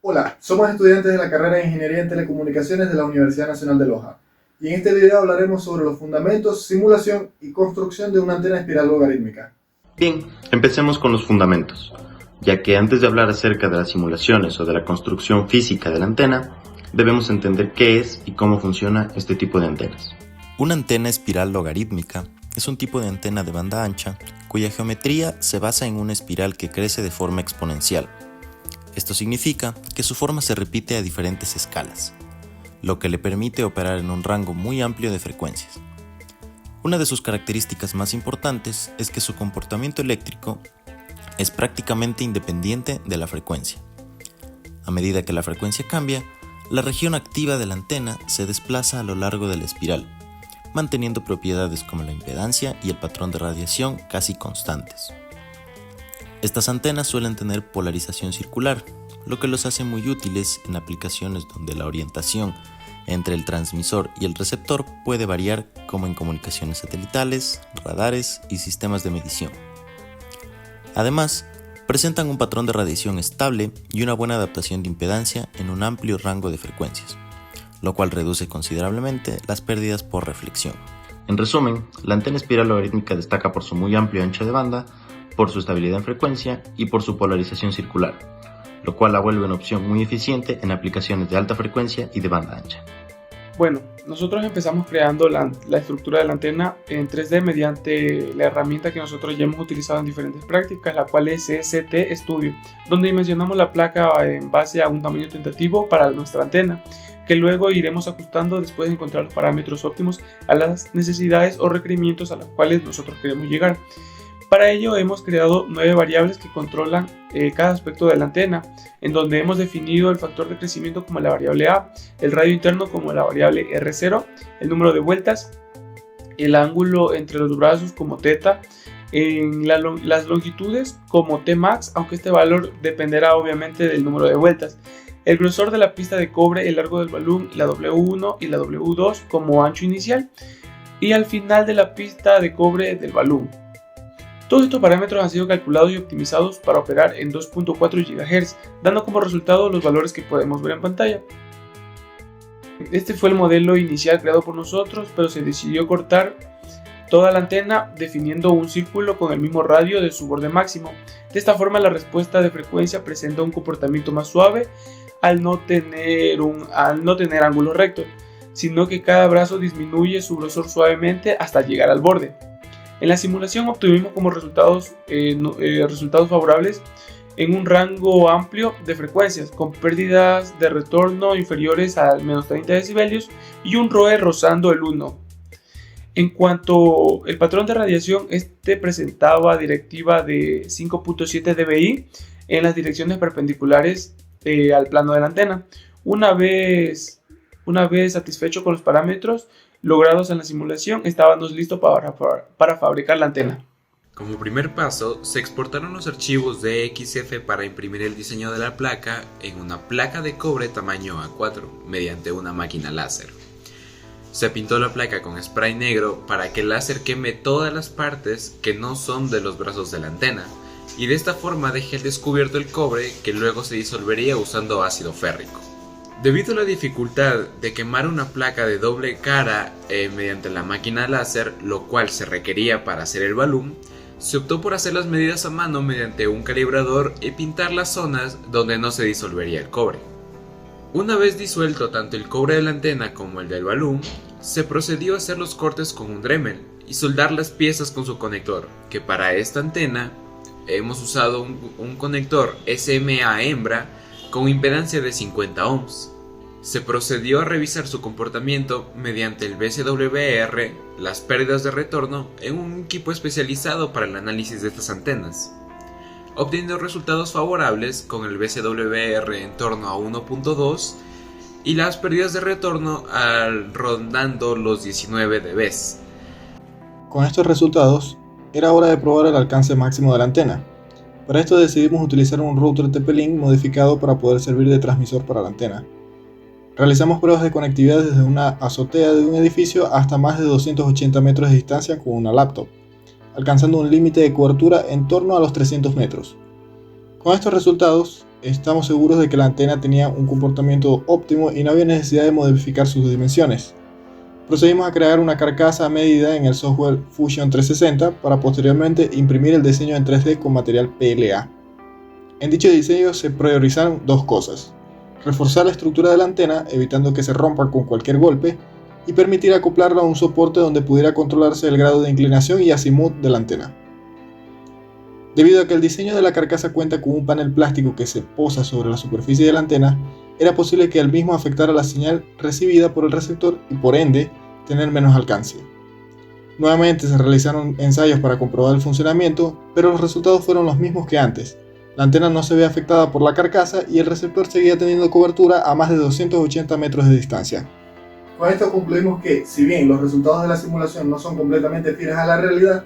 Hola, somos estudiantes de la carrera de Ingeniería en Telecomunicaciones de la Universidad Nacional de Loja. Y en este video hablaremos sobre los fundamentos, simulación y construcción de una antena espiral logarítmica. Bien, empecemos con los fundamentos, ya que antes de hablar acerca de las simulaciones o de la construcción física de la antena, debemos entender qué es y cómo funciona este tipo de antenas. Una antena espiral logarítmica es un tipo de antena de banda ancha cuya geometría se basa en una espiral que crece de forma exponencial. Esto significa que su forma se repite a diferentes escalas, lo que le permite operar en un rango muy amplio de frecuencias. Una de sus características más importantes es que su comportamiento eléctrico es prácticamente independiente de la frecuencia. A medida que la frecuencia cambia, la región activa de la antena se desplaza a lo largo de la espiral, manteniendo propiedades como la impedancia y el patrón de radiación casi constantes. Estas antenas suelen tener polarización circular, lo que los hace muy útiles en aplicaciones donde la orientación entre el transmisor y el receptor puede variar, como en comunicaciones satelitales, radares y sistemas de medición. Además, presentan un patrón de radiación estable y una buena adaptación de impedancia en un amplio rango de frecuencias, lo cual reduce considerablemente las pérdidas por reflexión. En resumen, la antena espiral logarítmica destaca por su muy amplio ancho de banda, por su estabilidad en frecuencia y por su polarización circular, lo cual la vuelve una opción muy eficiente en aplicaciones de alta frecuencia y de banda ancha. Bueno, nosotros empezamos creando la estructura de la antena en 3D mediante la herramienta que nosotros ya hemos utilizado en diferentes prácticas, la cual es CST Studio, donde dimensionamos la placa en base a un tamaño tentativo para nuestra antena, que luego iremos ajustando después de encontrar los parámetros óptimos a las necesidades o requerimientos a los cuales nosotros queremos llegar. Para ello hemos creado 9 variables que controlan cada aspecto de la antena, en donde hemos definido el factor de crecimiento como la variable A, el radio interno como la variable R0, el número de vueltas, el ángulo entre los brazos como θ, en las longitudes como Tmax, aunque este valor dependerá obviamente del número de vueltas, el grosor de la pista de cobre, el largo del balún, la W1 y la W2 como ancho inicial, y al final de la pista de cobre del balún. Todos estos parámetros han sido calculados y optimizados para operar en 2.4 GHz, dando como resultado los valores que podemos ver en pantalla. Este fue el modelo inicial creado por nosotros, pero se decidió cortar toda la antena definiendo un círculo con el mismo radio de su borde máximo. De esta forma la respuesta de frecuencia presenta un comportamiento más suave al no tener ángulos rectos, sino que cada brazo disminuye su grosor suavemente hasta llegar al borde. En la simulación obtuvimos como resultados favorables en un rango amplio de frecuencias, con pérdidas de retorno inferiores al menos 30 decibelios y un ROE rozando el 1. En cuanto al patrón de radiación, este presentaba directiva de 5.7 dBi en las direcciones perpendiculares al plano de la antena. Una vez satisfecho con los parámetros logrados en la simulación, estábamos listos para fabricar la antena. Como primer paso, se exportaron los archivos de XF para imprimir el diseño de la placa en una placa de cobre tamaño A4 mediante una máquina láser. Se pintó la placa con spray negro para que el láser queme todas las partes que no son de los brazos de la antena, y de esta forma deje al descubierto el cobre, que luego se disolvería usando ácido férrico. Debido a la dificultad de quemar una placa de doble cara mediante la máquina láser, lo cual se requería para hacer el balún, se optó por hacer las medidas a mano mediante un calibrador y pintar las zonas donde no se disolvería el cobre. Una vez disuelto tanto el cobre de la antena como el del balún, se procedió a hacer los cortes con un Dremel y soldar las piezas con su conector, que para esta antena hemos usado un conector SMA hembra con impedancia de 50 ohms. Se procedió a revisar su comportamiento mediante el VSWR, las pérdidas de retorno, en un equipo especializado para el análisis de estas antenas, obteniendo resultados favorables con el VSWR en torno a 1.2 y las pérdidas de retorno rondando los 19 dB. Con estos resultados, era hora de probar el alcance máximo de la antena. Para esto decidimos utilizar un router TP-Link modificado para poder servir de transmisor para la antena. Realizamos pruebas de conectividad desde una azotea de un edificio hasta más de 280 metros de distancia con una laptop, alcanzando un límite de cobertura en torno a los 300 metros. Con estos resultados, estamos seguros de que la antena tenía un comportamiento óptimo y no había necesidad de modificar sus dimensiones. Procedimos a crear una carcasa a medida en el software Fusion 360 para posteriormente imprimir el diseño en 3D con material PLA. En dicho diseño se priorizaron dos cosas: reforzar la estructura de la antena evitando que se rompa con cualquier golpe y permitir acoplarla a un soporte donde pudiera controlarse el grado de inclinación y azimut de la antena. Debido a que el diseño de la carcasa cuenta con un panel plástico que se posa sobre la superficie de la antena, era posible que el mismo afectara la señal recibida por el receptor y por ende tener menos alcance. Nuevamente se realizaron ensayos para comprobar el funcionamiento, pero los resultados fueron los mismos que antes. La antena no se ve afectada por la carcasa y el receptor seguía teniendo cobertura a más de 280 metros de distancia. Con esto concluimos que, si bien los resultados de la simulación no son completamente fieles a la realidad,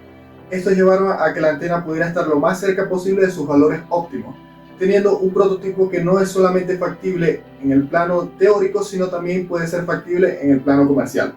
estos llevaron a que la antena pudiera estar lo más cerca posible de sus valores óptimos, teniendo un prototipo que no es solamente factible en el plano teórico, sino también puede ser factible en el plano comercial.